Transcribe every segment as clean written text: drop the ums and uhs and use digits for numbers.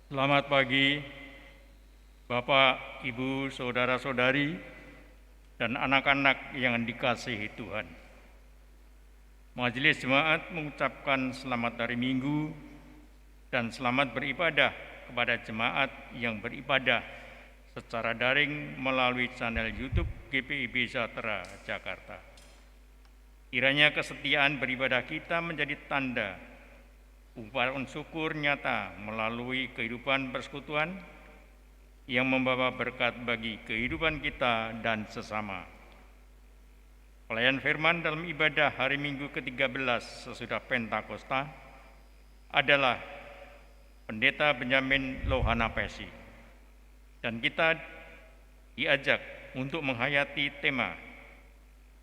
Selamat pagi, Bapak, Ibu, Saudara-saudari, dan anak-anak yang dikasihi Tuhan. Majelis Jemaat mengucapkan selamat hari Minggu dan selamat beribadah kepada jemaat yang beribadah secara daring melalui channel YouTube GPIB Zatera Jakarta. Kiranya kesetiaan beribadah kita menjadi tanda ungkapan syukur nyata melalui kehidupan persekutuan yang membawa berkat bagi kehidupan kita dan sesama. Pelayan firman dalam ibadah hari Minggu ke-13 sesudah Pentakosta adalah Pendeta Benjamin Lohana Pesi. Dan kita diajak untuk menghayati tema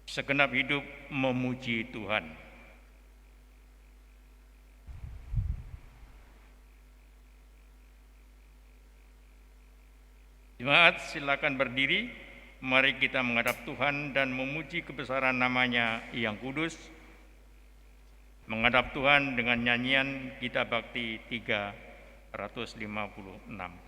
segenap hidup memuji Tuhan. Jemaat, silakan berdiri. Mari kita menghadap Tuhan dan memuji kebesaran nama-Nya yang kudus. Menghadap Tuhan dengan nyanyian Gita Bakti 356.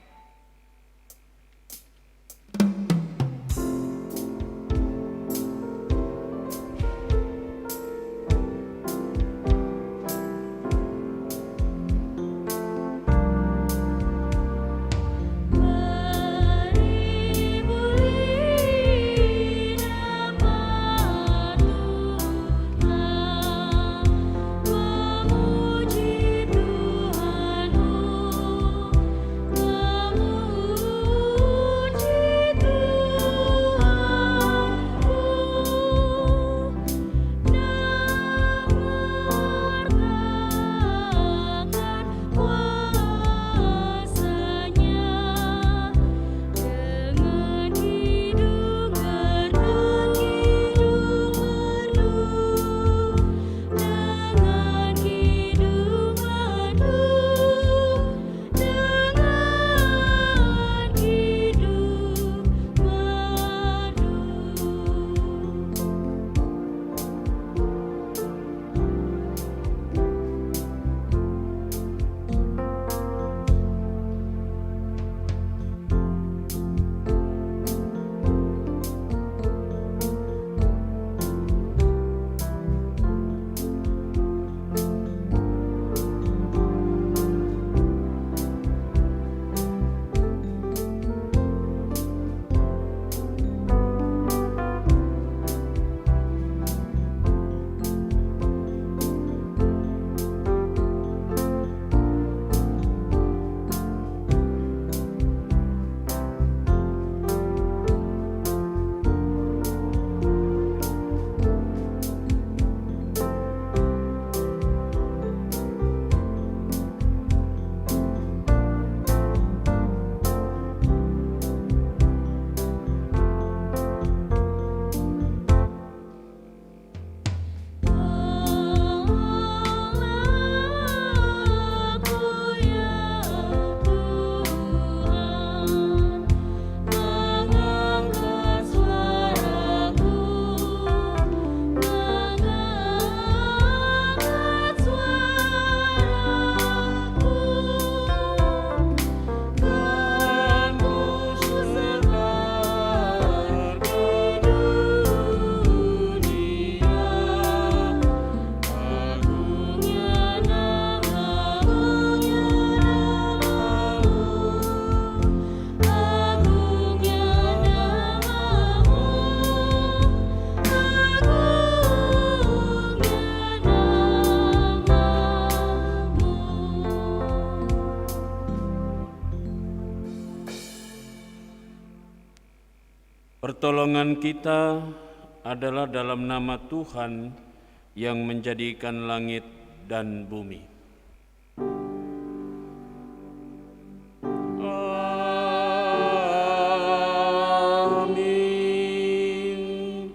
Pertolongan kita adalah dalam nama Tuhan yang menjadikan langit dan bumi. Amin.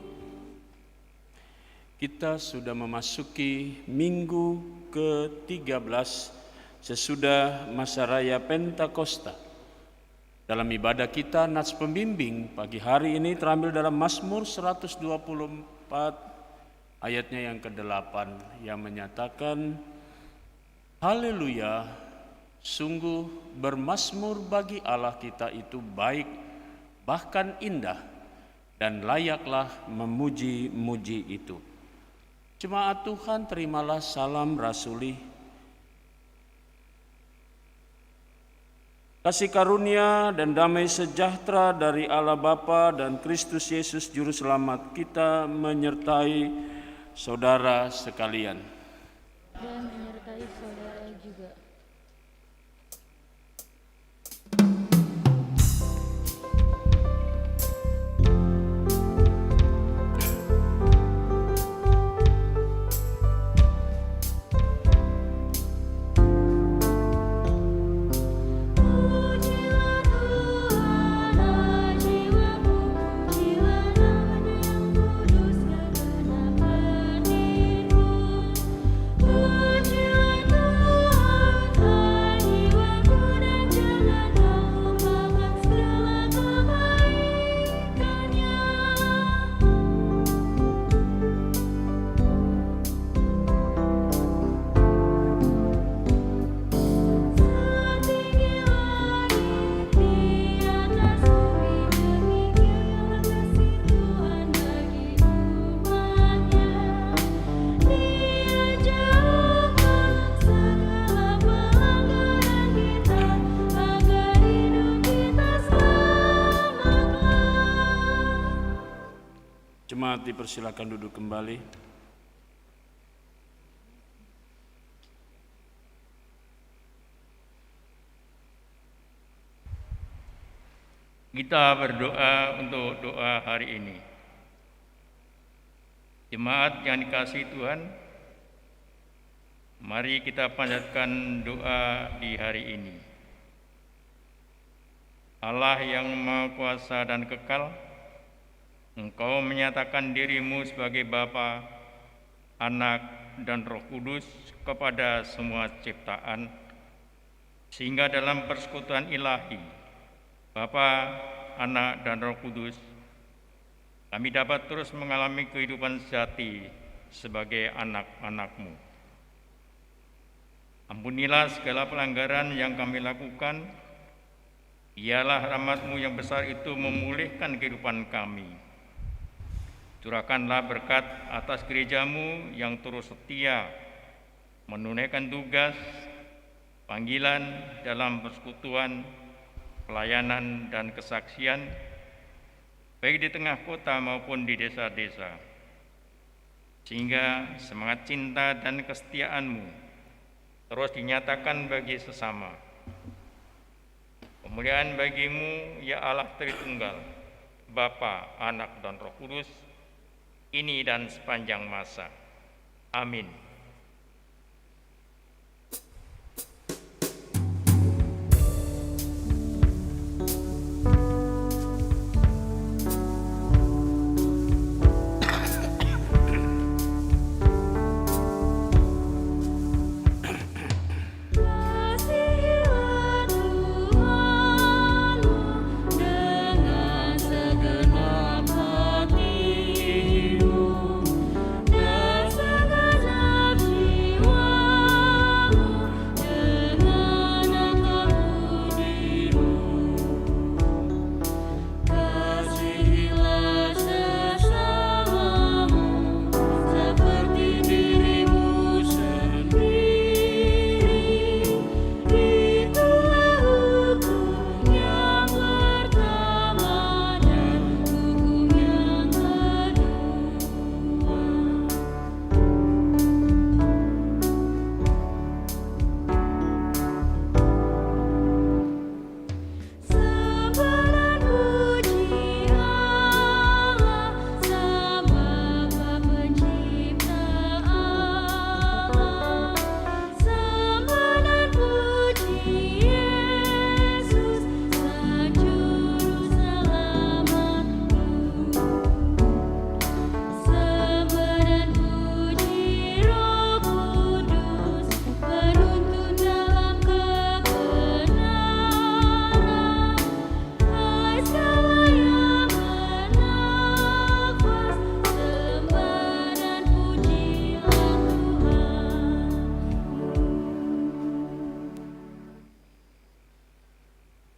Kita sudah memasuki minggu ke-13 sesudah masa raya Pentakosta. Dalam ibadah kita, nats pembimbing pagi hari ini terambil dalam Mazmur 124 ayatnya yang ke-8 yang menyatakan, Haleluya, Sungguh bermazmur bagi Allah kita itu baik, bahkan indah, dan layaklah memuji-muji itu. Jemaat Tuhan, terimalah salam rasuli. Kasih karunia dan damai sejahtera dari Allah Bapa dan Kristus Yesus Juru Selamat kita menyertai saudara sekalian. Dan menyertai saudara juga. Jemaat dipersilakan duduk kembali. Kita berdoa untuk doa hari ini. Jemaat yang dikasihi Tuhan, mari kita panjatkan doa di hari ini. Allah yang Maha Kuasa dan Kekal, Engkau menyatakan dirimu sebagai Bapa, Anak, dan Roh Kudus kepada semua ciptaan, sehingga dalam persekutuan ilahi, Bapa, Anak, dan Roh Kudus, kami dapat terus mengalami kehidupan sejati sebagai anak-anak-Mu. Ampunilah segala pelanggaran yang kami lakukan, biarlah rahmat-Mu yang besar itu memulihkan kehidupan kami. Curahkanlah berkat atas gereja-Mu yang terus setia menunaikan tugas, panggilan dalam persekutuan, pelayanan dan kesaksian, baik di tengah kota maupun di desa-desa, sehingga semangat cinta dan kesetiaan-Mu terus dinyatakan bagi sesama. Kemuliaan bagi-Mu, ya Allah Tritunggal, Bapa, Anak, dan Roh Kudus, ini dan sepanjang masa. Amin. Dan segala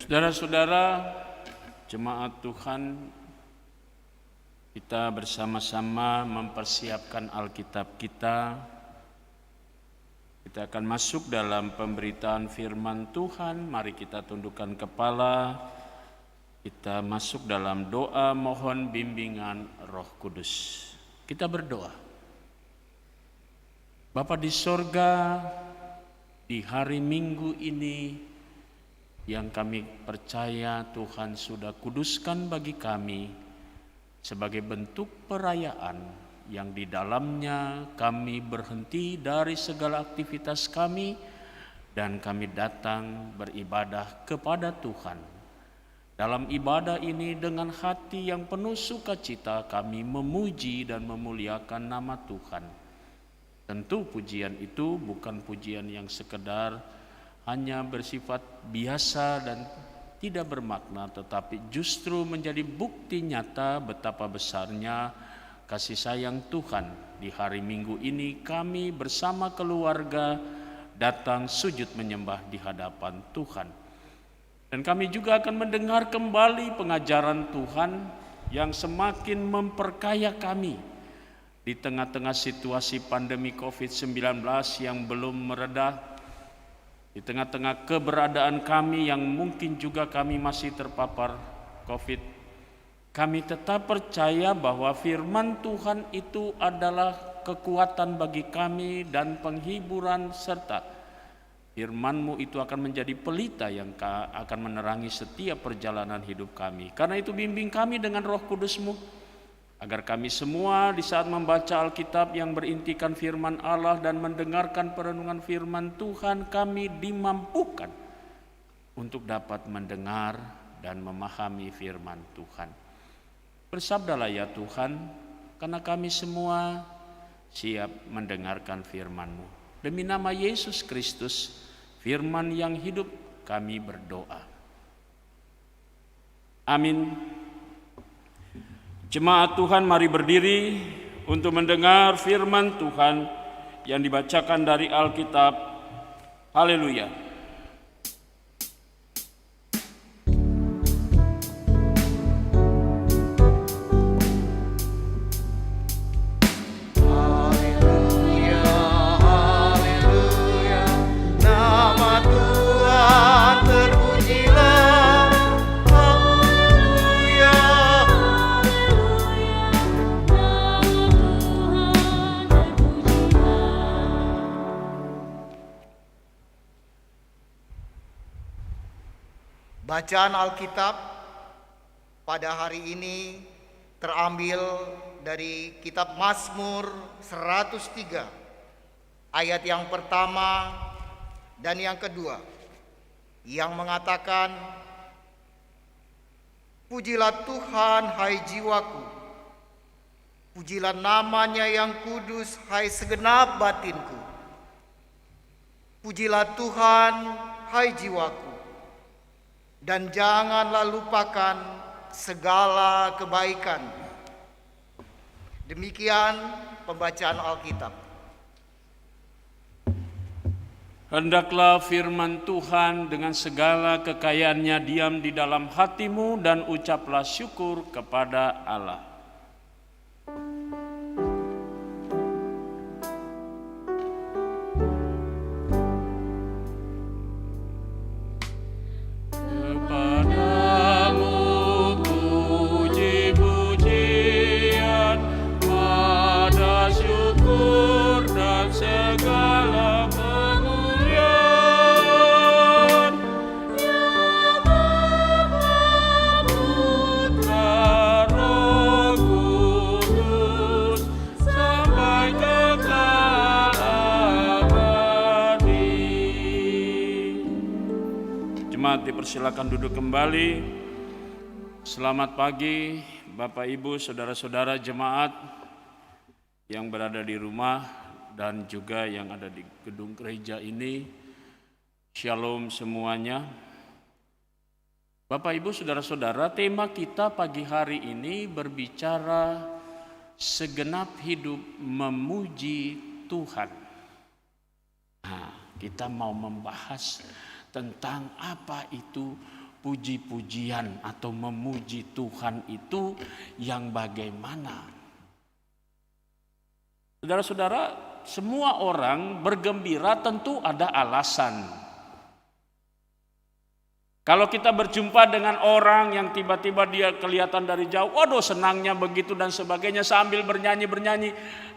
Saudara-saudara, jemaat Tuhan, kita bersama-sama mempersiapkan Alkitab kita. Kita akan masuk dalam pemberitaan firman Tuhan. Mari kita tundukkan kepala. Kita masuk dalam doa mohon bimbingan Roh Kudus. Kita berdoa. Bapa di sorga, di hari Minggu ini yang kami percaya Tuhan sudah kuduskan bagi kami sebagai bentuk perayaan yang di dalamnya kami berhenti dari segala aktivitas kami dan kami datang beribadah kepada Tuhan. Dalam ibadah ini dengan hati yang penuh sukacita kami memuji dan memuliakan nama Tuhan. Tentu pujian itu bukan pujian yang sekedar hanya bersifat biasa dan tidak bermakna, tetapi justru menjadi bukti nyata betapa besarnya kasih sayang Tuhan. Di hari Minggu ini kami bersama keluarga datang sujud menyembah di hadapan Tuhan. Dan kami juga akan mendengar kembali pengajaran Tuhan yang semakin memperkaya kami di tengah-tengah situasi pandemi COVID-19 yang belum mereda. Di tengah-tengah keberadaan kami yang mungkin juga kami masih terpapar COVID, kami tetap percaya bahwa firman Tuhan itu adalah kekuatan bagi kami dan penghiburan, serta firman-Mu itu akan menjadi pelita yang akan menerangi setiap perjalanan hidup kami. Karena itu bimbing kami dengan Roh Kudus-Mu, agar kami semua di saat membaca Alkitab yang berintikan firman Allah dan mendengarkan perenungan firman Tuhan, kami dimampukan untuk dapat mendengar dan memahami firman Tuhan. Bersabdalah ya Tuhan, karena kami semua siap mendengarkan firman-Mu. Demi nama Yesus Kristus, firman yang hidup, kami berdoa. Amin. Jemaat Tuhan, mari berdiri untuk mendengar firman Tuhan yang dibacakan dari Alkitab. Haleluya. Bacaan Alkitab pada hari ini terambil dari kitab Mazmur 103 ayat yang pertama dan yang kedua yang mengatakan, "Pujilah Tuhan hai jiwaku, pujilah namanya yang kudus hai segenap batinku. Pujilah Tuhan hai jiwaku, dan janganlah lupakan segala kebaikan." Demikian pembacaan Alkitab. Hendaklah firman Tuhan dengan segala kekayaannya diam di dalam hatimu dan ucaplah syukur kepada Allah. Dipersilakan duduk kembali. Selamat pagi Bapak Ibu, saudara-saudara jemaat yang berada di rumah dan juga yang ada di gedung gereja ini. Shalom semuanya. Bapak Ibu, saudara-saudara, tema kita pagi hari ini berbicara segenap hidup memuji Tuhan. Nah, kita mau membahas tentang apa itu puji-pujian atau memuji Tuhan itu yang bagaimana? Saudara-saudara, semua orang bergembira tentu ada alasan. Kalau kita berjumpa dengan orang yang tiba-tiba dia kelihatan dari jauh, waduh senangnya begitu dan sebagainya sambil bernyanyi-bernyanyi.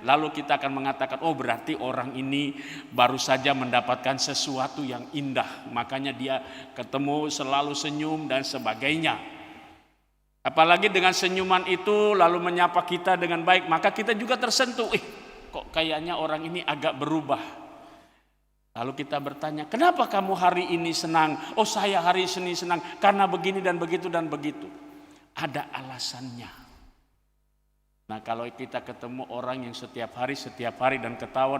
Lalu kita akan mengatakan, oh berarti orang ini baru saja mendapatkan sesuatu yang indah. Makanya dia ketemu selalu senyum dan sebagainya. Apalagi dengan senyuman itu lalu menyapa kita dengan baik, maka kita juga tersentuh. Kok kayaknya orang ini agak berubah. Lalu kita bertanya, kenapa kamu hari ini senang? Oh saya hari ini senang karena begini dan begitu dan begitu. Ada alasannya. Nah kalau kita ketemu orang yang setiap hari dan ketawa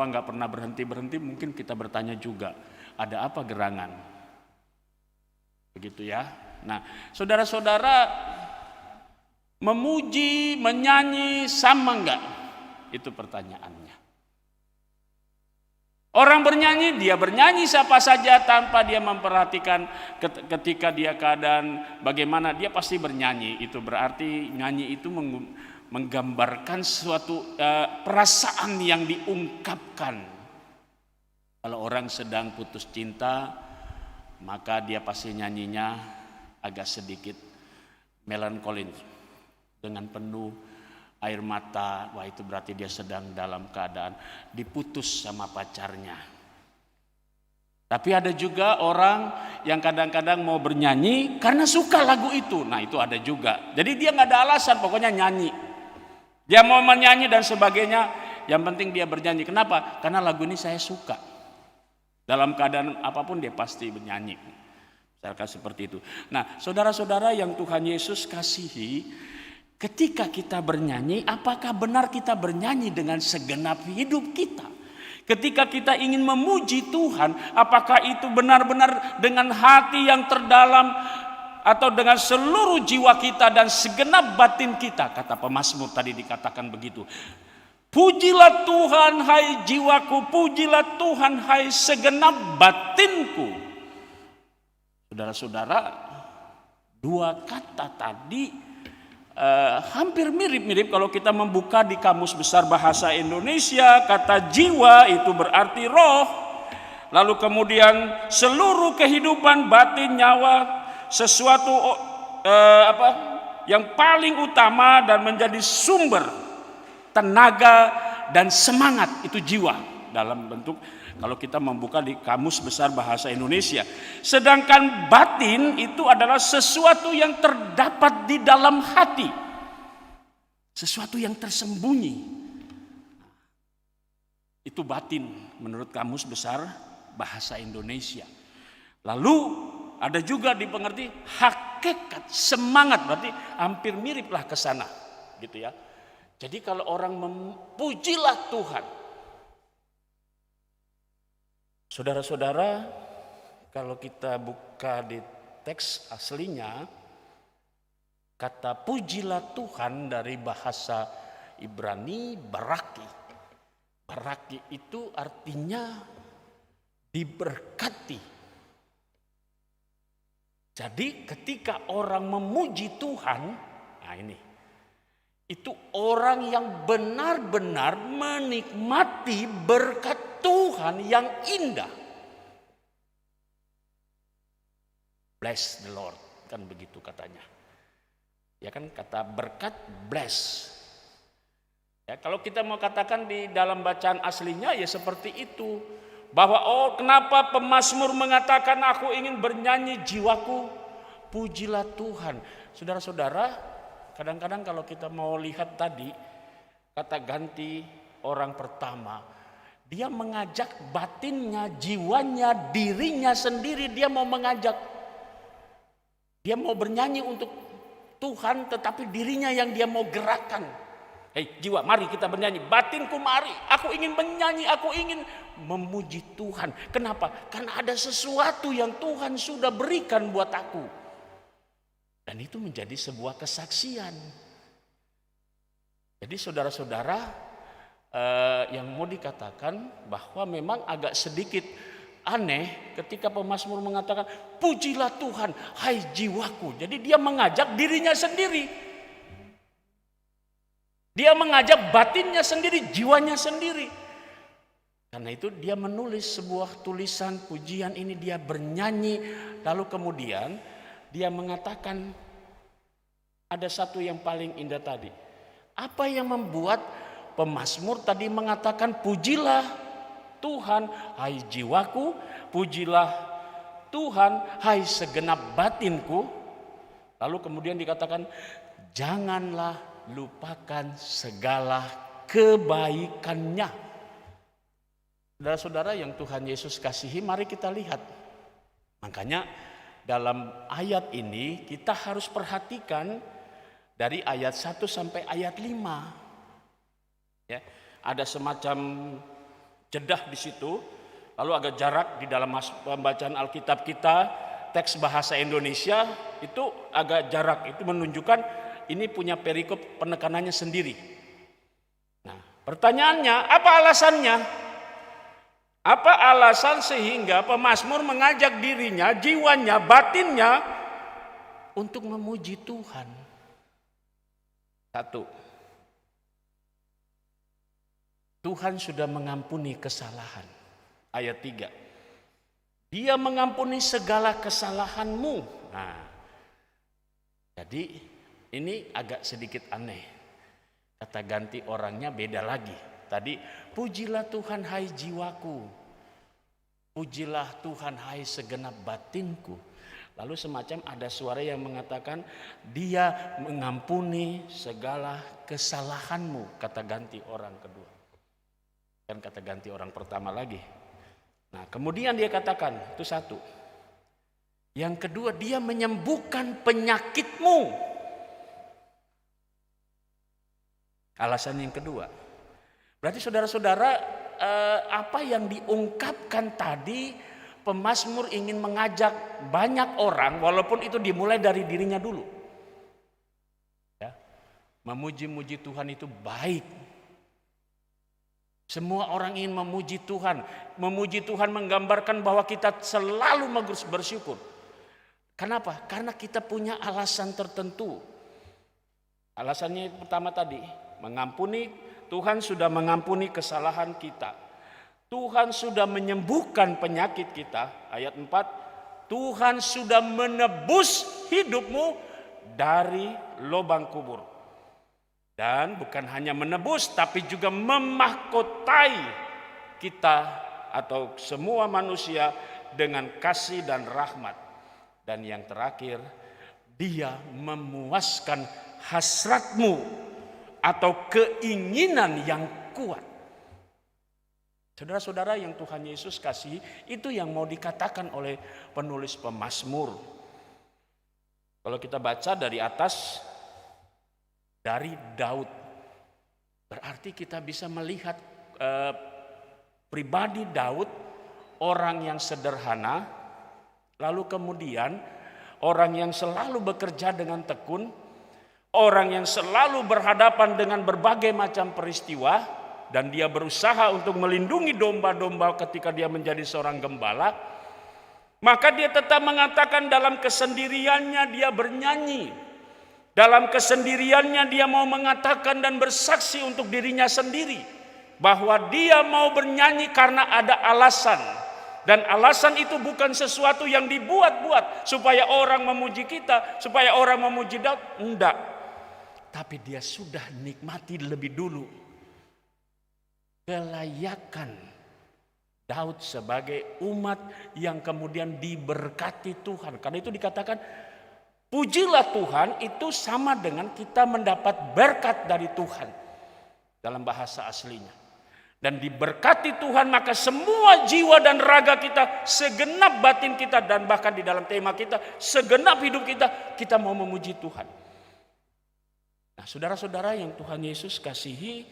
nggak pernah berhenti, mungkin kita bertanya juga, ada apa gerangan? Begitu ya. Nah saudara-saudara, memuji, menyanyi sama enggak? Itu pertanyaannya. Orang bernyanyi, dia bernyanyi siapa saja tanpa dia memperhatikan ketika dia keadaan bagaimana, dia pasti bernyanyi. Itu berarti nyanyi itu menggambarkan suatu perasaan yang diungkapkan. Kalau orang sedang putus cinta, maka dia pasti nyanyinya agak sedikit melankolin dengan penuh air mata. Wah itu berarti dia sedang dalam keadaan diputus sama pacarnya. Tapi ada juga orang yang kadang-kadang mau bernyanyi karena suka lagu itu. Nah itu ada juga. Jadi dia gak ada alasan, pokoknya nyanyi. Dia mau menyanyi dan sebagainya, yang penting dia bernyanyi. Kenapa? Karena lagu ini saya suka. Dalam keadaan apapun dia pasti bernyanyi. Misalkan seperti itu. Nah saudara-saudara yang Tuhan Yesus kasihi, ketika kita bernyanyi, apakah benar kita bernyanyi dengan segenap hidup kita? Ketika kita ingin memuji Tuhan, apakah itu benar-benar dengan hati yang terdalam atau dengan seluruh jiwa kita dan segenap batin kita? Kata pemazmur tadi dikatakan begitu. Pujilah Tuhan hai jiwaku, pujilah Tuhan hai segenap batinku. Saudara-saudara, dua kata tadi hampir mirip-mirip kalau kita membuka di Kamus Besar Bahasa Indonesia. Kata jiwa itu berarti roh. Lalu kemudian seluruh kehidupan batin nyawa, sesuatu yang paling utama dan menjadi sumber tenaga dan semangat, itu jiwa dalam bentuk kalau kita membuka di Kamus Besar Bahasa Indonesia. Sedangkan batin itu adalah sesuatu yang terdapat di dalam hati. Sesuatu yang tersembunyi. Itu batin menurut Kamus Besar Bahasa Indonesia. Lalu ada juga dipengerti hakikat, semangat, berarti hampir miriplah ke sana, gitu ya. Jadi kalau orang memujilah Tuhan. Saudara-saudara, kalau kita buka di teks aslinya, kata pujilah Tuhan dari bahasa Ibrani baraki. Baraki itu artinya diberkati. Jadi ketika orang memuji Tuhan, nah ini, itu orang yang benar-benar menikmati berkat Tuhan yang indah. Bless the Lord, kan begitu katanya. Ya kan kata berkat bless. Ya, kalau kita mau katakan di dalam bacaan aslinya ya seperti itu. Bahwa kenapa pemazmur mengatakan aku ingin bernyanyi jiwaku, pujilah Tuhan. Saudara-saudara, kadang-kadang kalau kita mau lihat tadi kata ganti orang pertama, dia mengajak batinnya, jiwanya, dirinya sendiri, dia mau mengajak. Dia mau bernyanyi untuk Tuhan, tetapi dirinya yang dia mau gerakkan. Hei jiwa, mari kita bernyanyi. Batinku mari, aku ingin menyanyi, aku ingin memuji Tuhan. Kenapa? Karena ada sesuatu yang Tuhan sudah berikan buat aku. Dan itu menjadi sebuah kesaksian. Jadi saudara-saudara, yang mau dikatakan bahwa memang agak sedikit aneh ketika pemazmur mengatakan, pujilah Tuhan, hai jiwaku. Jadi dia mengajak dirinya sendiri. Dia mengajak batinnya sendiri, jiwanya sendiri. Karena itu dia menulis sebuah tulisan pujian ini, dia bernyanyi. Lalu kemudian dia mengatakan ada satu yang paling indah tadi. Apa yang membuat pemazmur tadi mengatakan pujilah Tuhan, hai jiwaku, pujilah Tuhan, hai segenap batinku. Lalu kemudian dikatakan, janganlah lupakan segala kebaikannya. Saudara-saudara yang Tuhan Yesus kasihi, mari kita lihat. Makanya dalam ayat ini kita harus perhatikan dari ayat 1 sampai ayat 5. Ya, ada semacam jedah di situ, lalu agak jarak di dalam pembacaan Alkitab kita, teks bahasa Indonesia itu agak jarak, itu menunjukkan ini punya perikop penekanannya sendiri. Nah, pertanyaannya, apa alasannya? Apa alasan sehingga pemazmur mengajak dirinya, jiwanya, batinnya untuk memuji Tuhan? Satu, Tuhan sudah mengampuni kesalahan. Ayat 3. Dia mengampuni segala kesalahanmu. Nah, jadi ini agak sedikit aneh. Kata ganti orangnya beda lagi. Tadi, pujilah Tuhan hai jiwaku. Pujilah Tuhan hai segenap batinku. Lalu semacam ada suara yang mengatakan, dia mengampuni segala kesalahanmu. Kata ganti orang kedua. Kan kata ganti orang pertama lagi. Nah, kemudian dia katakan, itu satu. Yang kedua, dia menyembuhkan penyakitmu. Alasan yang kedua. Berarti saudara-saudara, apa yang diungkapkan tadi, pemazmur ingin mengajak banyak orang, walaupun itu dimulai dari dirinya dulu. Ya, memuji-muji Tuhan itu baik. Semua orang ingin memuji Tuhan. Memuji Tuhan menggambarkan bahwa kita selalu bersyukur. Kenapa? Karena kita punya alasan tertentu. Alasannya pertama tadi, mengampuni. Tuhan sudah mengampuni kesalahan kita. Tuhan sudah menyembuhkan penyakit kita. Ayat 4, Tuhan sudah menebus hidupmu dari lubang kubur. Dan bukan hanya menebus, tapi juga memahkotai kita atau semua manusia dengan kasih dan rahmat. Dan yang terakhir, dia memuaskan hasratmu atau keinginan yang kuat. Saudara-saudara yang Tuhan Yesus kasih, itu yang mau dikatakan oleh penulis pemazmur. Kalau kita baca dari atas, dari Daud, berarti kita bisa melihat pribadi Daud, orang yang sederhana, lalu kemudian orang yang selalu bekerja dengan tekun, orang yang selalu berhadapan dengan berbagai macam peristiwa, dan dia berusaha untuk melindungi domba-domba ketika dia menjadi seorang gembala. Maka dia tetap mengatakan dalam kesendiriannya dia bernyanyi. Dalam kesendiriannya dia mau mengatakan dan bersaksi untuk dirinya sendiri bahwa dia mau bernyanyi karena ada alasan. Dan alasan itu bukan sesuatu yang dibuat-buat supaya orang memuji kita, supaya orang memuji Daud. Enggak. Tapi dia sudah nikmati lebih dulu kelayakan Daud sebagai umat yang kemudian diberkati Tuhan. Karena itu dikatakan, pujilah Tuhan itu sama dengan kita mendapat berkat dari Tuhan dalam bahasa aslinya. Dan diberkati Tuhan, maka semua jiwa dan raga kita, segenap batin kita, dan bahkan di dalam tema kita, segenap hidup kita, kita mau memuji Tuhan. Nah, saudara-saudara yang Tuhan Yesus kasihi,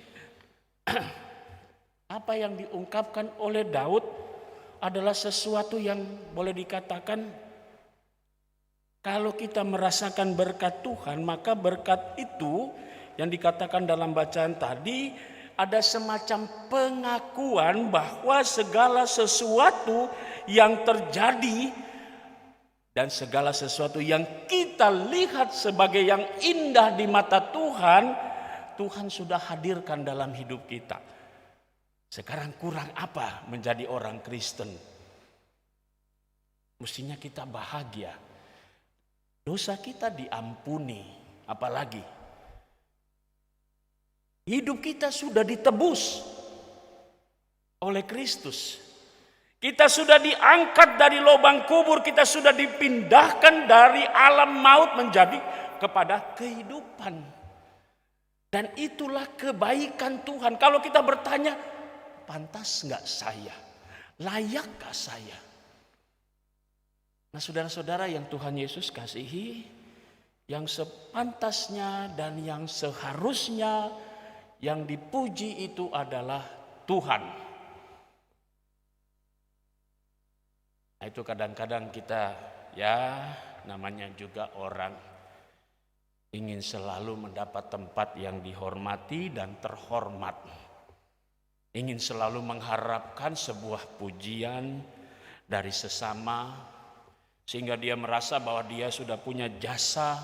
apa yang diungkapkan oleh Daud adalah sesuatu yang boleh dikatakan, kalau kita merasakan berkat Tuhan, maka berkat itu yang dikatakan dalam bacaan tadi ada semacam pengakuan bahwa segala sesuatu yang terjadi dan segala sesuatu yang kita lihat sebagai yang indah di mata Tuhan, Tuhan sudah hadirkan dalam hidup kita. Sekarang kurang apa menjadi orang Kristen? Mestinya kita bahagia. Dosa kita diampuni, apalagi hidup kita sudah ditebus oleh Kristus. Kita sudah diangkat dari lubang kubur, kita sudah dipindahkan dari alam maut menjadi kepada kehidupan. Dan itulah kebaikan Tuhan. Kalau kita bertanya, pantas enggak saya? Layakkah saya? Nah, saudara-saudara yang Tuhan Yesus kasihi, yang sepantasnya dan yang seharusnya yang dipuji itu adalah Tuhan. Nah, itu kadang-kadang kita namanya juga orang ingin selalu mendapat tempat yang dihormati dan terhormat. Ingin selalu mengharapkan sebuah pujian dari sesama, sehingga dia merasa bahwa dia sudah punya jasa,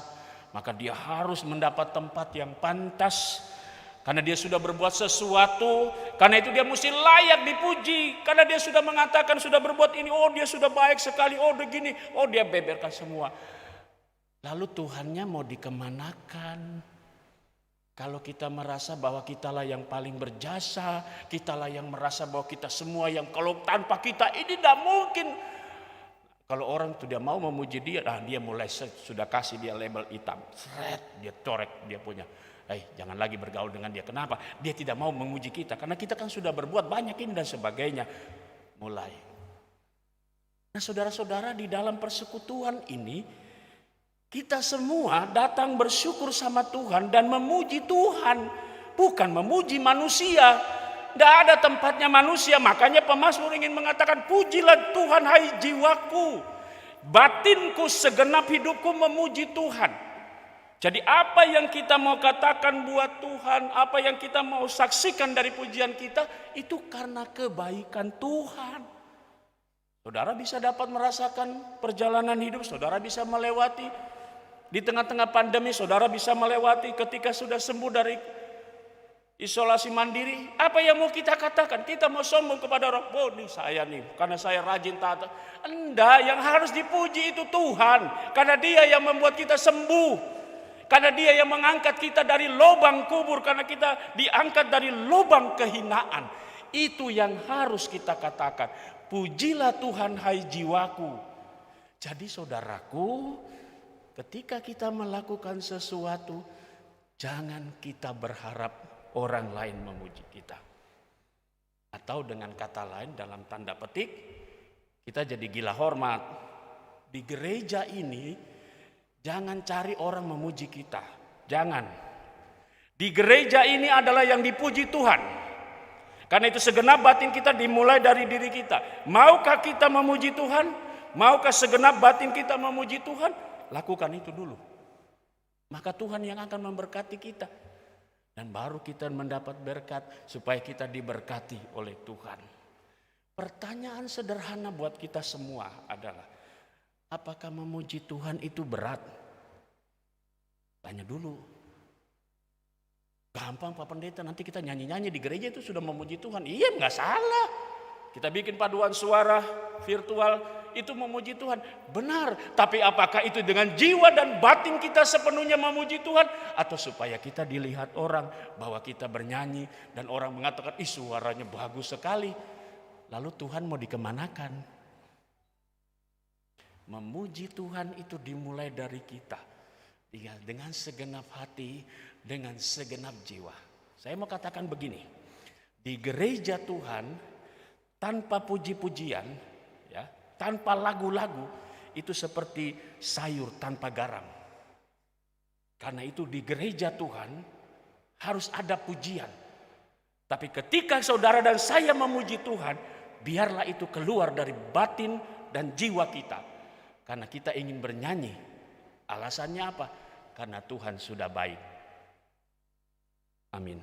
maka dia harus mendapat tempat yang pantas. Karena dia sudah berbuat sesuatu, karena itu dia mesti layak dipuji. Karena dia sudah mengatakan, sudah berbuat ini, oh dia sudah baik sekali, oh begini, oh dia beberkan semua. Lalu Tuhannya mau dikemanakan? Kalau kita merasa bahwa kitalah yang paling berjasa, kitalah yang merasa bahwa kita semua yang kalau tanpa kita ini tidak mungkin. Kalau orang tidak mau memuji dia, dia mulai sudah kasih dia label hitam. Dia corek dia punya. Jangan lagi bergaul dengan dia. Kenapa? Dia tidak mau memuji kita. Karena kita kan sudah berbuat banyak ini dan sebagainya. Mulai. Nah, saudara-saudara, di dalam persekutuan ini, kita semua datang bersyukur sama Tuhan dan memuji Tuhan. Bukan memuji manusia. Tidak ada tempatnya manusia. Makanya pemazmur ingin mengatakan, pujilah Tuhan hai jiwaku. Batinku segenap hidupku memuji Tuhan. Jadi apa yang kita mau katakan buat Tuhan, apa yang kita mau saksikan dari pujian kita, itu karena kebaikan Tuhan. Saudara bisa dapat merasakan perjalanan hidup, saudara bisa melewati di tengah-tengah pandemi, saudara bisa melewati ketika sudah sembuh dari isolasi mandiri. Apa yang mau kita katakan? Kita mau sombong kepada orang, oh nih saya nih, karena saya rajin taat. Enggak, yang harus dipuji itu Tuhan, karena Dia yang membuat kita sembuh. Karena Dia yang mengangkat kita dari lubang kubur, karena kita diangkat dari lubang kehinaan. Itu yang harus kita katakan. Pujilah Tuhan hai jiwaku. Jadi saudaraku, ketika kita melakukan sesuatu, jangan kita berharap orang lain memuji kita. Atau dengan kata lain, dalam tanda petik, kita jadi gila hormat. Di gereja ini jangan cari orang memuji kita. Jangan. Di gereja ini adalah yang dipuji Tuhan. Karena itu segenap batin kita dimulai dari diri kita. Maukah kita memuji Tuhan? Maukah segenap batin kita memuji Tuhan? Lakukan itu dulu. Maka Tuhan yang akan memberkati kita. Dan baru kita mendapat berkat supaya kita diberkati oleh Tuhan. Pertanyaan sederhana buat kita semua adalah, apakah memuji Tuhan itu berat? Tanya dulu. Gampang Pak Pendeta, nanti kita nyanyi-nyanyi di gereja itu sudah memuji Tuhan. Iya, nggak salah. Kita bikin paduan suara virtual, itu memuji Tuhan. Benar, tapi apakah itu dengan jiwa dan batin kita sepenuhnya memuji Tuhan? Atau supaya kita dilihat orang bahwa kita bernyanyi dan orang mengatakan, ih suaranya bagus sekali. Lalu Tuhan mau dikemanakan? Memuji Tuhan itu dimulai dari kita. Dengan segenap hati, dengan segenap jiwa. Saya mau katakan begini. Di gereja Tuhan, tanpa puji-pujian, tanpa lagu-lagu, itu seperti sayur tanpa garam. Karena itu di gereja Tuhan harus ada pujian. Tapi ketika saudara dan saya memuji Tuhan, biarlah itu keluar dari batin dan jiwa kita. Karena kita ingin bernyanyi. Alasannya apa? Karena Tuhan sudah baik. Amin.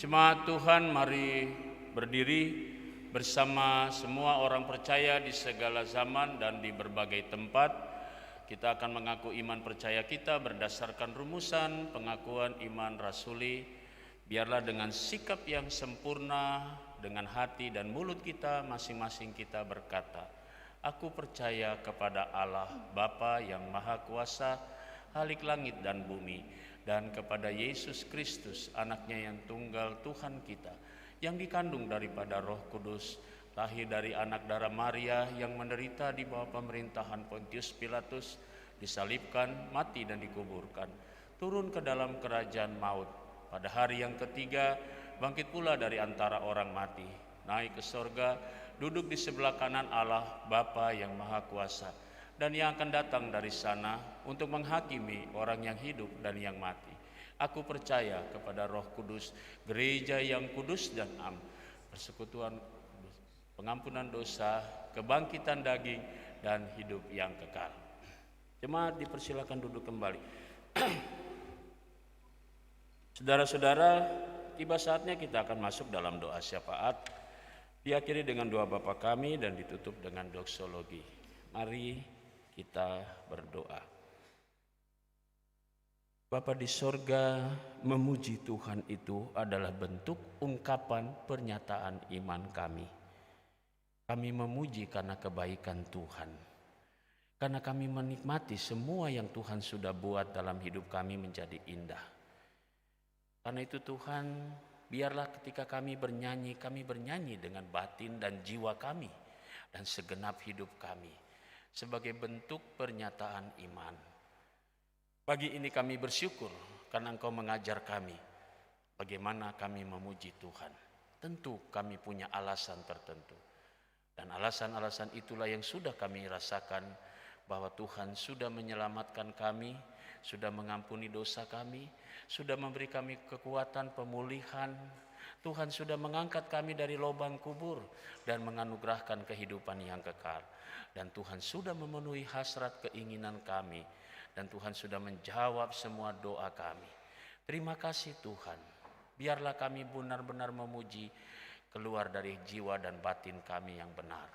Jemaat Tuhan, mari berdiri bersama semua orang percaya di segala zaman dan di berbagai tempat. Kita akan mengaku iman percaya kita berdasarkan rumusan pengakuan iman rasuli. Biarlah dengan sikap yang sempurna, dengan hati dan mulut kita masing-masing kita berkata, aku percaya kepada Allah Bapa yang Maha Kuasa, Khalik langit dan bumi, dan kepada Yesus Kristus, anaknya yang tunggal Tuhan kita, yang dikandung daripada Roh Kudus, lahir dari anak darah Maria, yang menderita di bawah pemerintahan Pontius Pilatus, disalibkan, mati dan dikuburkan, turun ke dalam kerajaan maut, pada hari yang ketiga bangkit pula dari antara orang mati, naik ke sorga, duduk di sebelah kanan Allah Bapa yang Maha Kuasa, dan yang akan datang dari sana untuk menghakimi orang yang hidup dan yang mati. Aku percaya kepada Roh Kudus, gereja yang kudus dan am, persekutuan kudus, pengampunan dosa, kebangkitan daging, dan hidup yang kekal. Jemaat dipersilakan duduk kembali. Saudara-saudara, tiba saatnya kita akan masuk dalam doa syafaat, diakhiri dengan doa Bapa kami dan ditutup dengan doksologi. Mari kita berdoa. Bapa di sorga, memuji Tuhan itu adalah bentuk ungkapan pernyataan iman kami. Kami memuji karena kebaikan Tuhan, karena kami menikmati semua yang Tuhan sudah buat dalam hidup kami menjadi indah. Karena itu Tuhan, biarlah ketika kami bernyanyi dengan batin dan jiwa kami dan segenap hidup kami, sebagai bentuk pernyataan iman. Pagi ini kami bersyukur karena Engkau mengajar kami bagaimana kami memuji Tuhan. Tentu kami punya alasan tertentu, dan alasan-alasan itulah yang sudah kami rasakan, bahwa Tuhan sudah menyelamatkan kami, sudah mengampuni dosa kami, sudah memberi kami kekuatan pemulihan. Tuhan sudah mengangkat kami dari lubang kubur dan menganugerahkan kehidupan yang kekal. Dan Tuhan sudah memenuhi hasrat keinginan kami, dan Tuhan sudah menjawab semua doa kami. Terima kasih Tuhan. Biarlah kami benar-benar memuji keluar dari jiwa dan batin kami yang benar.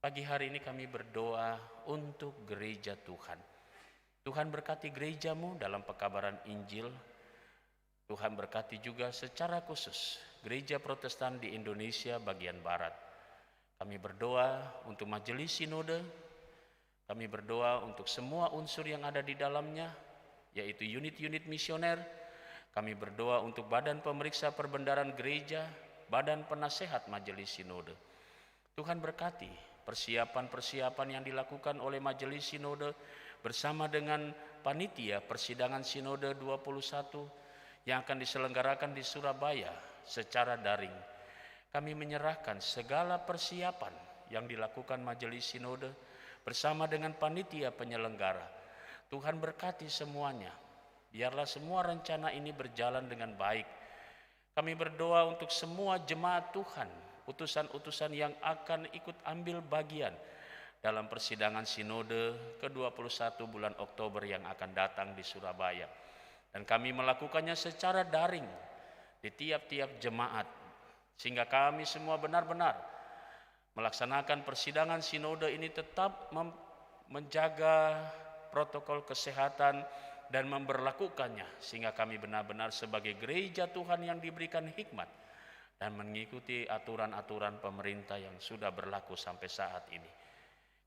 Pagi hari ini kami berdoa untuk gereja Tuhan. Tuhan berkati gerejamu dalam pekabaran Injil. Tuhan berkati juga secara khusus gereja Protestan di Indonesia bagian Barat. Kami berdoa untuk majelis sinode, kami berdoa untuk semua unsur yang ada di dalamnya, yaitu unit-unit misioner. Kami berdoa untuk badan pemeriksa perbendaharaan gereja, badan penasehat majelis sinode. Tuhan berkati persiapan-persiapan yang dilakukan oleh majelis sinode bersama dengan panitia persidangan sinode 21 yang akan diselenggarakan di Surabaya secara daring. Kami menyerahkan segala persiapan yang dilakukan majelis sinode bersama dengan panitia penyelenggara. Tuhan berkati semuanya. Biarlah semua rencana ini berjalan dengan baik. Kami berdoa untuk semua jemaat Tuhan, utusan-utusan yang akan ikut ambil bagian dalam persidangan sinode ke-21 bulan Oktober yang akan datang di Surabaya. Dan kami melakukannya secara daring di tiap-tiap jemaat, sehingga kami semua benar-benar melaksanakan persidangan sinode ini tetap menjaga protokol kesehatan dan memberlakukannya, sehingga kami benar-benar sebagai gereja Tuhan yang diberikan hikmat dan mengikuti aturan-aturan pemerintah yang sudah berlaku sampai saat ini.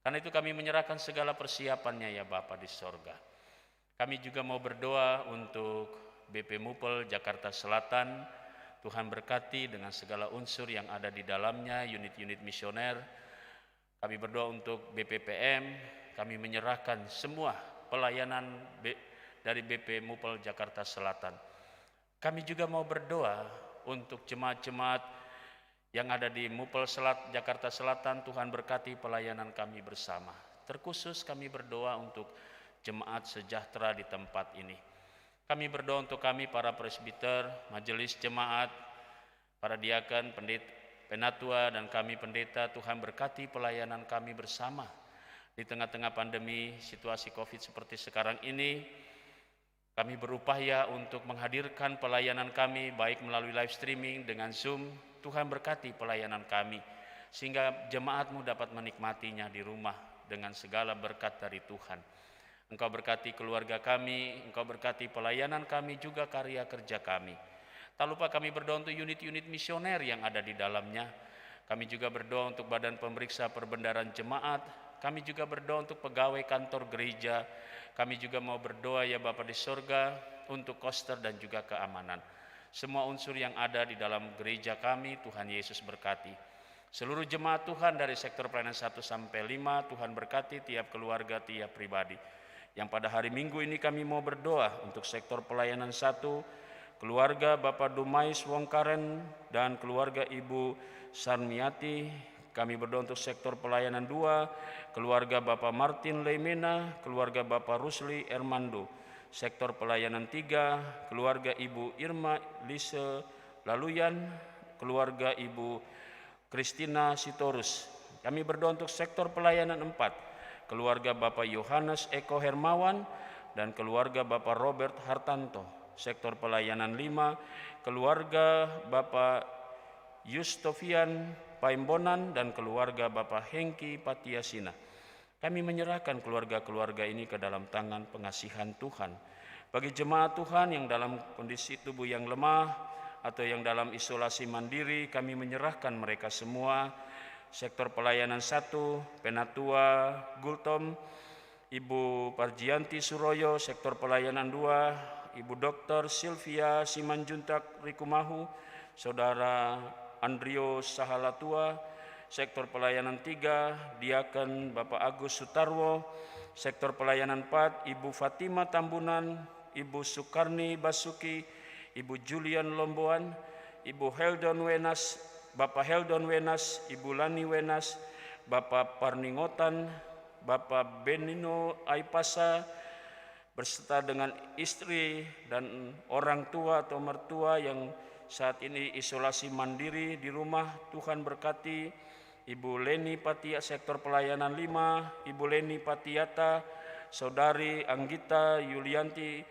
Karena itu kami menyerahkan segala persiapannya ya Bapa di sorga. Kami juga mau berdoa untuk BP Mupel Jakarta Selatan. Tuhan berkati dengan segala unsur yang ada di dalamnya, unit-unit misioner. Kami berdoa untuk BPPM, kami menyerahkan semua pelayanan dari BP Mupel Jakarta Selatan. Kami juga mau berdoa untuk jemaat-jemaat yang ada di Mupel Jakarta Selatan. Tuhan berkati pelayanan kami bersama. Terkhusus kami berdoa untuk jemaat sejahtera di tempat ini. Kami berdoa untuk kami para presbiter, majelis jemaat, para diakan, penatua, dan kami pendeta. Tuhan berkati pelayanan kami bersama di tengah-tengah pandemi situasi COVID seperti sekarang ini. Kami berupaya untuk menghadirkan pelayanan kami baik melalui live streaming dengan Zoom. Tuhan berkati pelayanan kami sehingga jemaat-Mu dapat menikmatinya di rumah dengan segala berkat dari Tuhan. Engkau berkati keluarga kami, Engkau berkati pelayanan kami, juga karya kerja kami. Tak lupa kami berdoa untuk unit-unit misioner yang ada di dalamnya. Kami juga berdoa untuk badan pemeriksa perbendaharaan jemaat. Kami juga berdoa untuk pegawai kantor gereja. Kami juga mau berdoa ya Bapa di sorga untuk koster dan juga keamanan. Semua unsur yang ada di dalam gereja kami, Tuhan Yesus berkati. Seluruh jemaat Tuhan dari sektor pelayanan 1 sampai 5, Tuhan berkati tiap keluarga, tiap pribadi. Yang pada hari Minggu ini kami mau berdoa untuk sektor pelayanan 1, keluarga Bapak Dumais Wongkaren dan keluarga Ibu Sarmiati. Kami berdoa untuk sektor pelayanan 2, keluarga Bapak Martin Leimena, keluarga Bapak Rusli Ermando. Sektor pelayanan 3, keluarga Ibu Irma Lise Laluyan, keluarga Ibu Kristina Sitorus. Kami berdoa untuk sektor pelayanan 4, keluarga Bapak Yohanes Eko Hermawan dan keluarga Bapak Robert Hartanto. Sektor pelayanan 5, keluarga Bapak Yustofian Paimbonan dan keluarga Bapak Hengki Patiasina. Kami menyerahkan keluarga-keluarga ini ke dalam tangan pengasihan Tuhan. Bagi jemaat Tuhan yang dalam kondisi tubuh yang lemah atau yang dalam isolasi mandiri, kami menyerahkan mereka semua. Sektor pelayanan 1, Penatua Gultom, Ibu Parjianti Suroyo. Sektor pelayanan 2, Ibu Dr. Sylvia Simanjuntak Rikumahu, Saudara Andrio Sahalatua. Sektor pelayanan 3, Diaken Bapak Agus Sutarwo. Sektor pelayanan 4, Ibu Fatima Tambunan, Ibu Sukarni Basuki, Ibu Julian Lomboan, Ibu Heldon Wenas, Bapak Heldon Wenas, Ibu Lani Wenas, Bapak Parningotan, Bapak Benino Aipasa, berserta dengan istri dan orang tua atau mertua yang saat ini isolasi mandiri di rumah. Tuhan berkati Ibu Leni Patia sektor pelayanan 5, Ibu Leni Patiata, Saudari Anggita Yulianti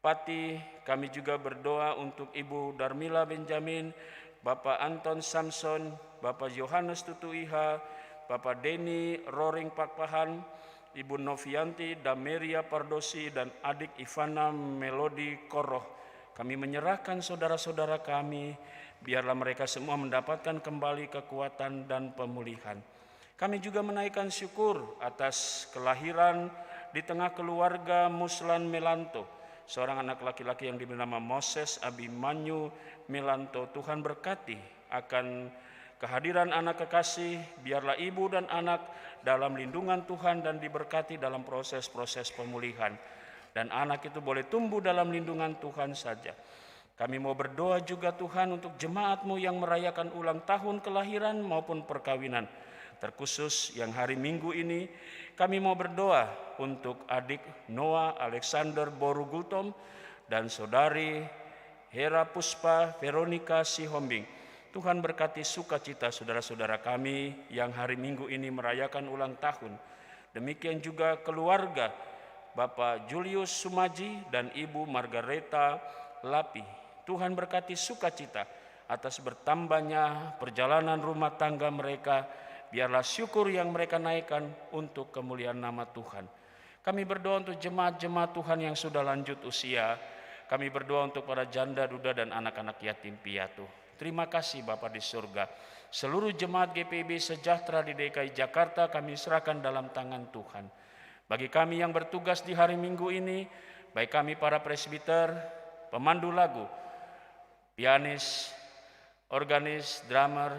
Pati. Kami juga berdoa untuk Ibu Darmila Benjamin, Bapak Anton Samson, Bapak Yohanes Tutuiha, Bapak Deni Roring Pakpahan, Ibu Novianti Dameria Pardosi dan adik Ivana Melodi Koroh. Kami menyerahkan saudara-saudara kami, biarlah mereka semua mendapatkan kembali kekuatan dan pemulihan. Kami juga menaikkan syukur atas kelahiran di tengah keluarga Muslan Melanto, seorang anak laki-laki yang diberi nama Moses Abimanyu Melanto. Tuhan berkati akan kehadiran anak kekasih, biarlah ibu dan anak dalam lindungan Tuhan dan diberkati dalam proses-proses pemulihan. Dan anak itu boleh tumbuh dalam lindungan Tuhan saja. Kami mau berdoa juga Tuhan untuk jemaat-Mu yang merayakan ulang tahun kelahiran maupun perkawinan. Terkhusus yang hari Minggu ini, kami mau berdoa untuk adik Noah Alexander Boru Gultom dan saudari Hera Puspa Veronica Sihombing. Tuhan berkati sukacita saudara-saudara kami yang hari Minggu ini merayakan ulang tahun. Demikian juga keluarga Bapak Julius Sumaji dan Ibu Margareta Lapi. Tuhan berkati sukacita atas bertambahnya perjalanan rumah tangga mereka. Biarlah syukur yang mereka naikkan untuk kemuliaan nama Tuhan. Kami berdoa untuk jemaat-jemaat Tuhan yang sudah lanjut usia. Kami berdoa untuk para janda, duda, dan anak-anak yatim piatu. Terima kasih Bapa di surga. Seluruh jemaat GPIB sejahtera di DKI Jakarta kami serahkan dalam tangan Tuhan. Bagi kami yang bertugas di hari Minggu ini, baik kami para presbiter, pemandu lagu, pianis, organis, drummer,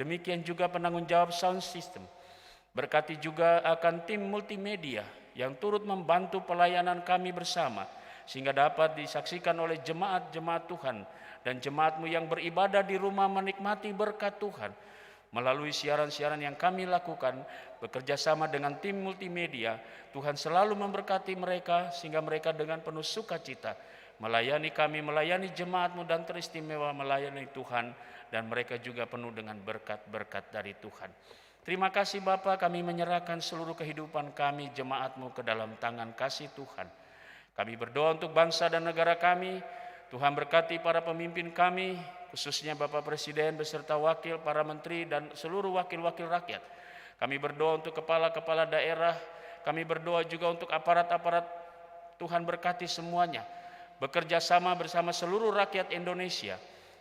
demikian juga penanggung jawab sound system. Berkati juga akan tim multimedia yang turut membantu pelayanan kami bersama, sehingga dapat disaksikan oleh jemaat-jemaat Tuhan dan jemaat-Mu yang beribadah di rumah menikmati berkat Tuhan. Melalui siaran-siaran yang kami lakukan, bekerja sama dengan tim multimedia, Tuhan selalu memberkati mereka sehingga mereka dengan penuh sukacita melayani kami, melayani jemaat-Mu dan teristimewa melayani Tuhan, dan mereka juga penuh dengan berkat-berkat dari Tuhan. Terima kasih Bapa, kami menyerahkan seluruh kehidupan kami, jemaat-Mu ke dalam tangan kasih Tuhan. Kami berdoa untuk bangsa dan negara kami. Tuhan berkati para pemimpin kami, khususnya Bapak Presiden beserta wakil, para menteri, dan seluruh wakil-wakil rakyat. Kami berdoa untuk kepala-kepala daerah. Kami berdoa juga untuk aparat-aparat. Tuhan berkati semuanya. Bekerja sama bersama seluruh rakyat Indonesia,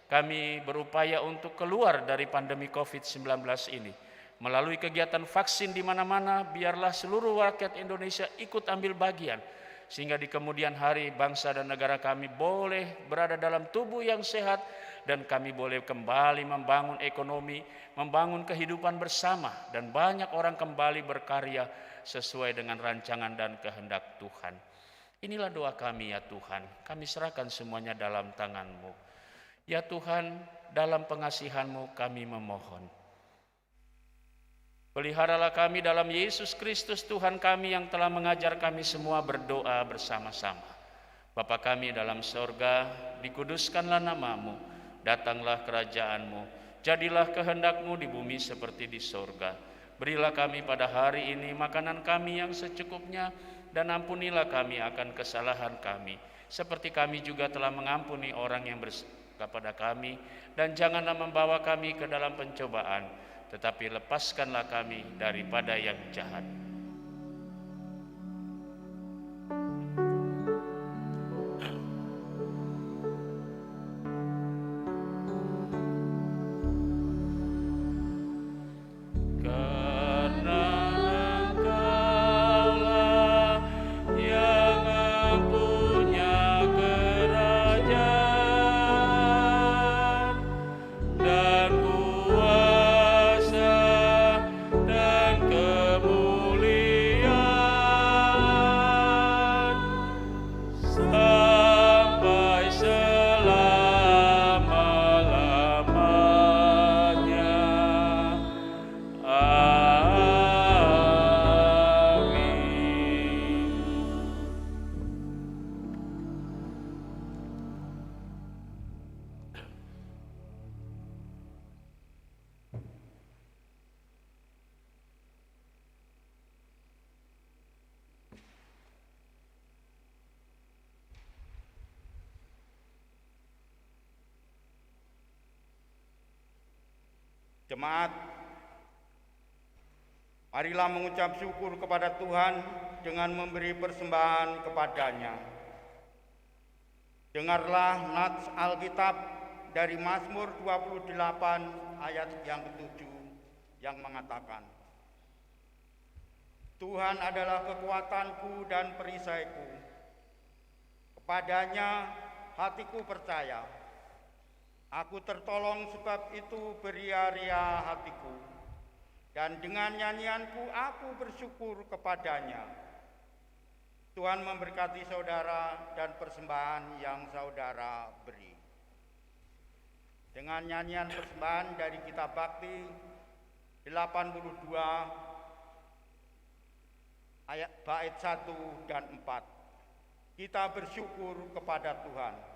kami berupaya untuk keluar dari pandemi COVID-19 ini. Melalui kegiatan vaksin di mana-mana, biarlah seluruh rakyat Indonesia ikut ambil bagian, sehingga di kemudian hari bangsa dan negara kami boleh berada dalam tubuh yang sehat, dan kami boleh kembali membangun ekonomi, membangun kehidupan bersama, dan banyak orang kembali berkarya sesuai dengan rancangan dan kehendak Tuhan. Inilah doa kami ya Tuhan, kami serahkan semuanya dalam tangan-Mu. Ya Tuhan, dalam pengasihan-Mu kami memohon. Peliharalah kami dalam Yesus Kristus Tuhan kami yang telah mengajar kami semua berdoa bersama-sama. Bapa kami dalam sorga, dikuduskanlah nama-Mu, datanglah kerajaan-Mu, jadilah kehendak-Mu di bumi seperti di sorga. Berilah kami pada hari ini makanan kami yang secukupnya, dan ampunilah kami akan kesalahan kami, seperti kami juga telah mengampuni orang yang kepada kami, dan janganlah membawa kami ke dalam pencobaan, tetapi lepaskanlah kami daripada yang jahat. Jemaat, marilah mengucap syukur kepada Tuhan dengan memberi persembahan kepadanya. Dengarlah nats Alkitab dari Mazmur 28 ayat yang ke-7 yang mengatakan, Tuhan adalah kekuatanku dan perisaiku, kepadanya hatiku percaya. Aku tertolong sebab itu beria-ria hatiku, dan dengan nyanyianku aku bersyukur kepadanya. Tuhan memberkati saudara dan persembahan yang saudara beri. Dengan nyanyian persembahan dari Kitab Bakti 82 ayat bait 1 dan 4. Kita bersyukur kepada Tuhan.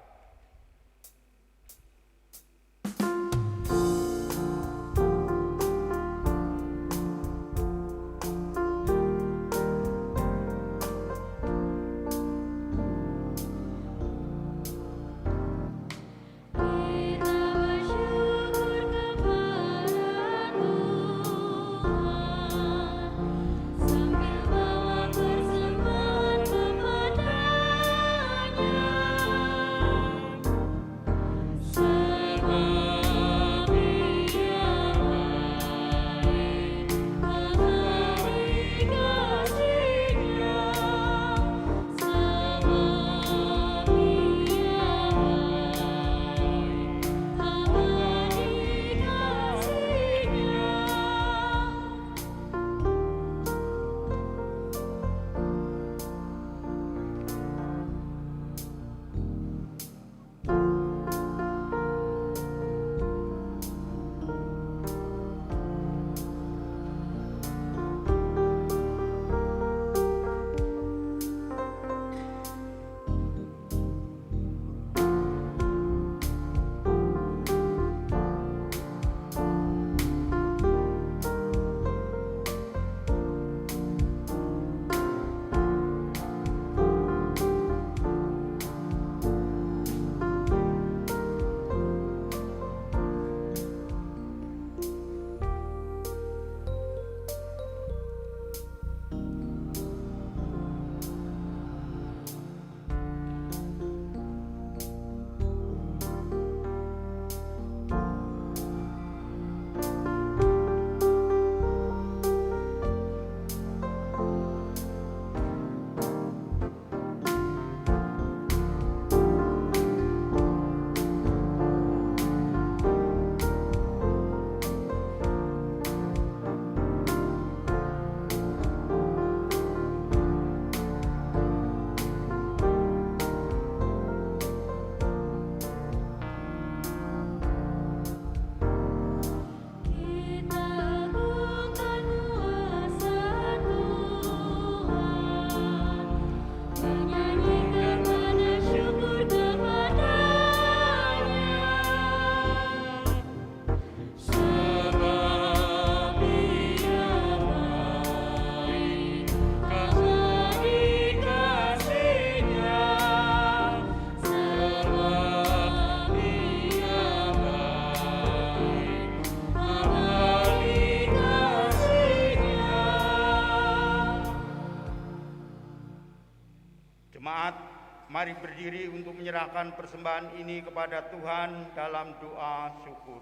Sambil bawa persembahan kepadanya. Jemaat, mari berdiri untuk menyerahkan persembahan ini kepada Tuhan dalam doa syukur.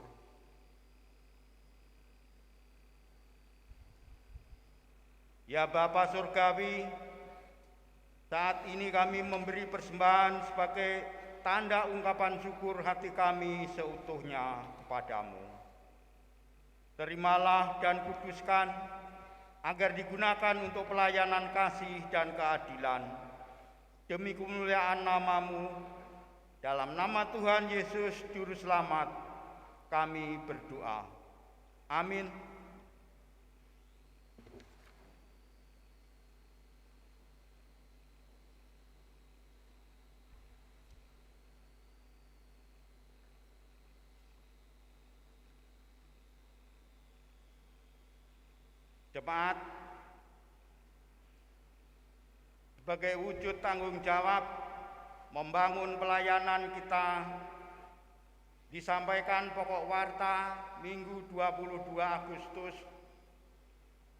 Ya Bapa Surgawi, saat ini kami memberi persembahan sebagai tanda ungkapan syukur hati kami seutuhnya kepadamu. Terimalah dan kuduskan agar digunakan untuk pelayanan kasih dan keadilan. Demi kemuliaan nama-Mu, dalam nama Tuhan Yesus Juru Selamat, kami berdoa. Amin. Jemaat, sebagai wujud tanggung jawab membangun pelayanan kita, disampaikan pokok warta Minggu 22 Agustus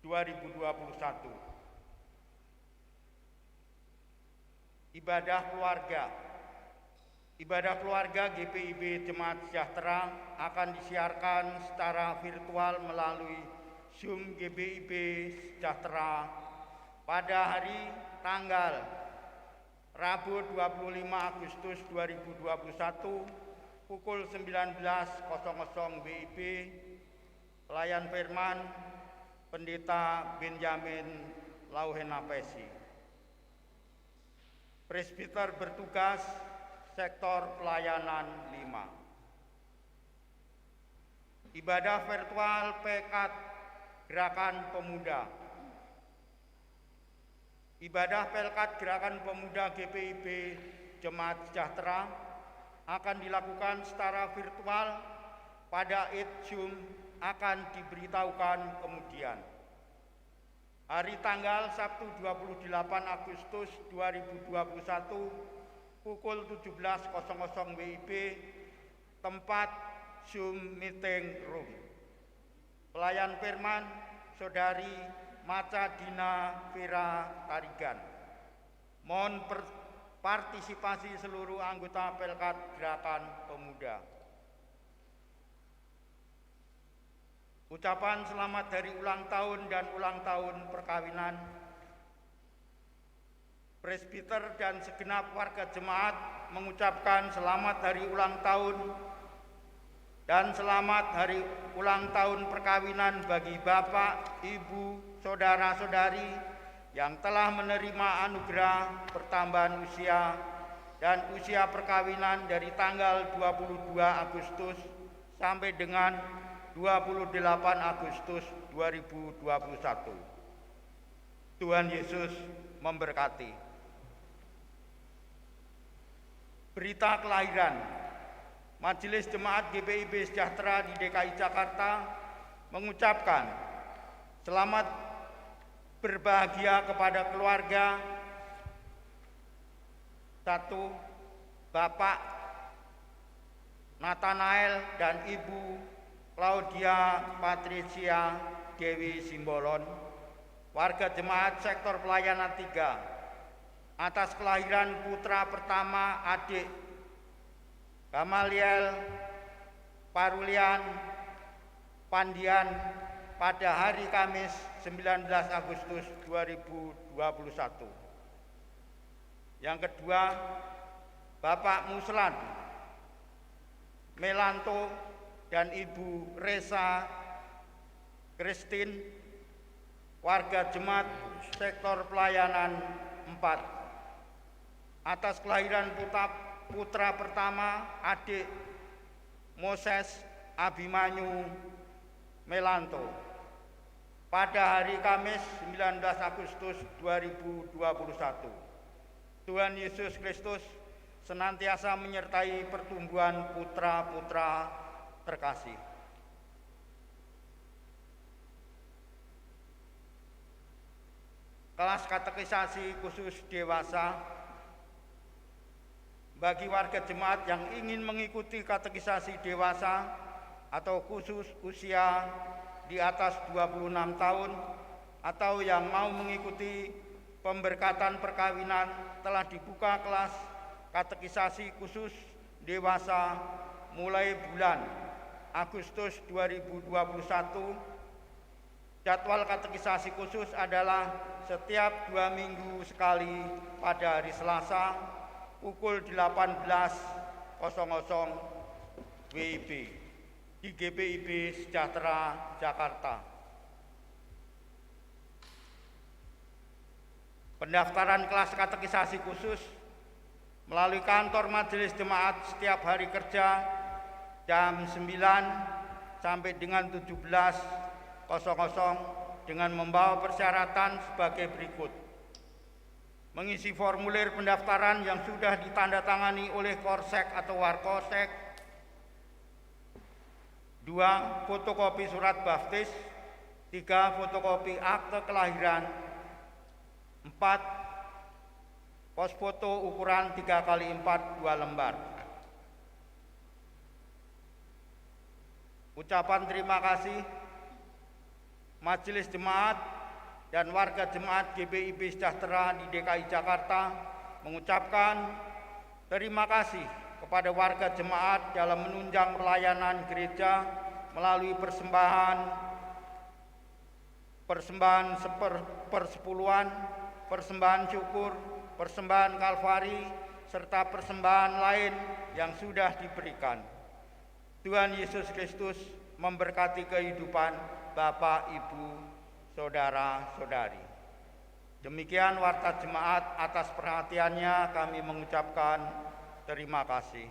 2021. Ibadah keluarga. Ibadah keluarga GPIB Jemaat Sejahtera akan disiarkan secara virtual melalui Zoom GPIB Sejahtera pada hari tanggal Rabu 25 Agustus 2021 pukul 19.00 WIB. Pelayan firman Pendeta Benjamin Lauhenapesi. Presbiter bertugas sektor pelayanan 5. Ibadah virtual Pekat Gerakan Pemuda. Ibadah Pelkat Gerakan Pemuda GPIB Jemaat Sejahtera akan dilakukan secara virtual pada Zoom akan diberitahukan kemudian. Hari tanggal Sabtu 28 Agustus 2021 pukul 17.00 WIB, tempat Zoom Meeting Room. Pelayan firman Saudari Maca Dina Vera Tarigan. Mohon partisipasi seluruh anggota Pelkat Gerakan Pemuda. Ucapan selamat hari ulang tahun dan ulang tahun perkawinan presbiter dan segenap warga jemaat mengucapkan selamat hari ulang tahun dan selamat hari ulang tahun perkawinan bagi Bapak, Ibu, saudara-saudari yang telah menerima anugerah pertambahan usia dan usia perkawinan dari tanggal 22 Agustus sampai dengan 28 Agustus 2021. Tuhan Yesus memberkati. Berita kelahiran. Majelis Jemaat GPIB Sejahtera di DKI Jakarta mengucapkan selamat berbahagia kepada keluarga 1. Bapak Nathanael dan Ibu Claudia Patricia Dewi Simbolon, warga jemaat sektor pelayanan 3, atas kelahiran putra pertama adik Gamaliel Parulian Pandian pada hari Kamis 19 Agustus 2021. Yang kedua, Bapak Muslan Melanto dan Ibu Resa Kristin, warga jemaat sektor pelayanan 4, atas kelahiran putra pertama adik Moses Abimanyu Melanto pada hari Kamis 19 Agustus 2021. Tuhan Yesus Kristus senantiasa menyertai pertumbuhan putra-putra terkasih. Kelas katekisasi khusus dewasa. Bagi warga jemaat yang ingin mengikuti katekisasi dewasa atau khusus usia di atas 26 tahun atau yang mau mengikuti pemberkatan perkawinan telah dibuka kelas katekisasi khusus dewasa mulai bulan Agustus 2021. Jadwal katekisasi khusus adalah setiap 2 minggu sekali pada hari Selasa pukul 18.00 WIB di GPIB Sejahtera, Jakarta. Pendaftaran kelas katekisasi khusus melalui kantor Majelis Jemaat setiap hari kerja jam 9 sampai dengan 17.00 dengan membawa persyaratan sebagai berikut. Mengisi formulir pendaftaran yang sudah ditandatangani oleh Korsek atau Warkosek. 2. Fotokopi surat baptis. 3. Fotokopi akte kelahiran. 4. Pos foto ukuran 3x4 2 lembar. Ucapan terima kasih Majelis Jemaat dan warga jemaat GPIB Sejahtera di DKI Jakarta mengucapkan terima kasih kepada warga jemaat dalam menunjang pelayanan gereja melalui persembahan persepuluhan, persembahan syukur, persembahan kalvari, serta persembahan lain yang sudah diberikan. Tuhan Yesus Kristus memberkati kehidupan Bapak, Ibu, Saudara-saudari. Demikian warta jemaat, atas perhatiannya kami mengucapkan terima kasih.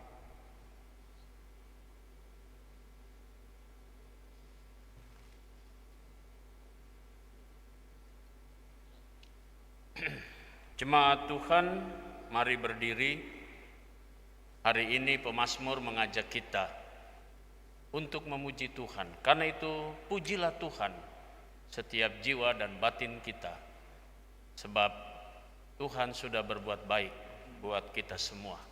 Jemaat Tuhan, mari berdiri. Hari ini pemazmur mengajak kita untuk memuji Tuhan. Karena itu, pujilah Tuhan setiap jiwa dan batin kita. Sebab Tuhan sudah berbuat baik buat kita semua.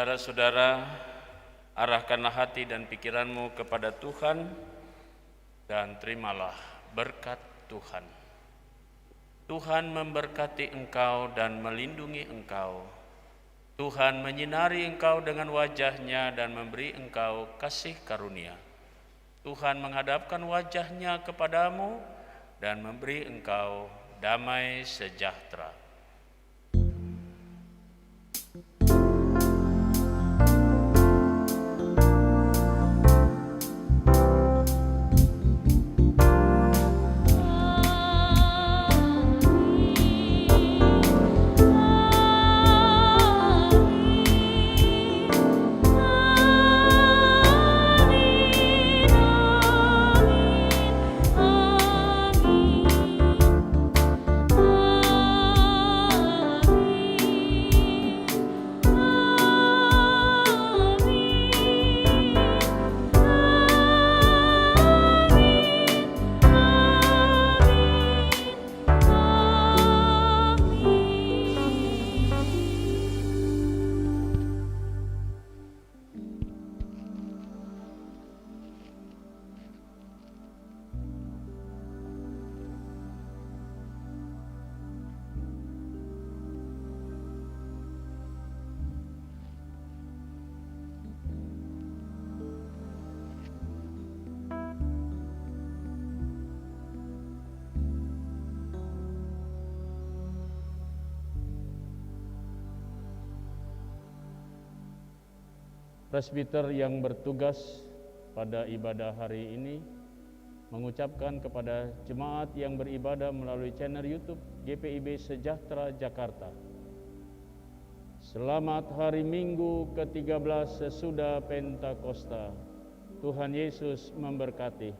Saudara-saudara, arahkanlah hati dan pikiranmu kepada Tuhan dan terimalah berkat Tuhan. Tuhan memberkati engkau dan melindungi engkau. Tuhan menyinari engkau dengan wajah-Nya dan memberi engkau kasih karunia. Tuhan menghadapkan wajah-Nya kepadamu dan memberi engkau damai sejahtera. presbiter yang bertugas pada ibadah hari ini mengucapkan kepada jemaat yang beribadah melalui channel YouTube GPIB Sejahtera Jakarta. Selamat hari Minggu ke-13 sesudah Pentakosta. Tuhan Yesus memberkati.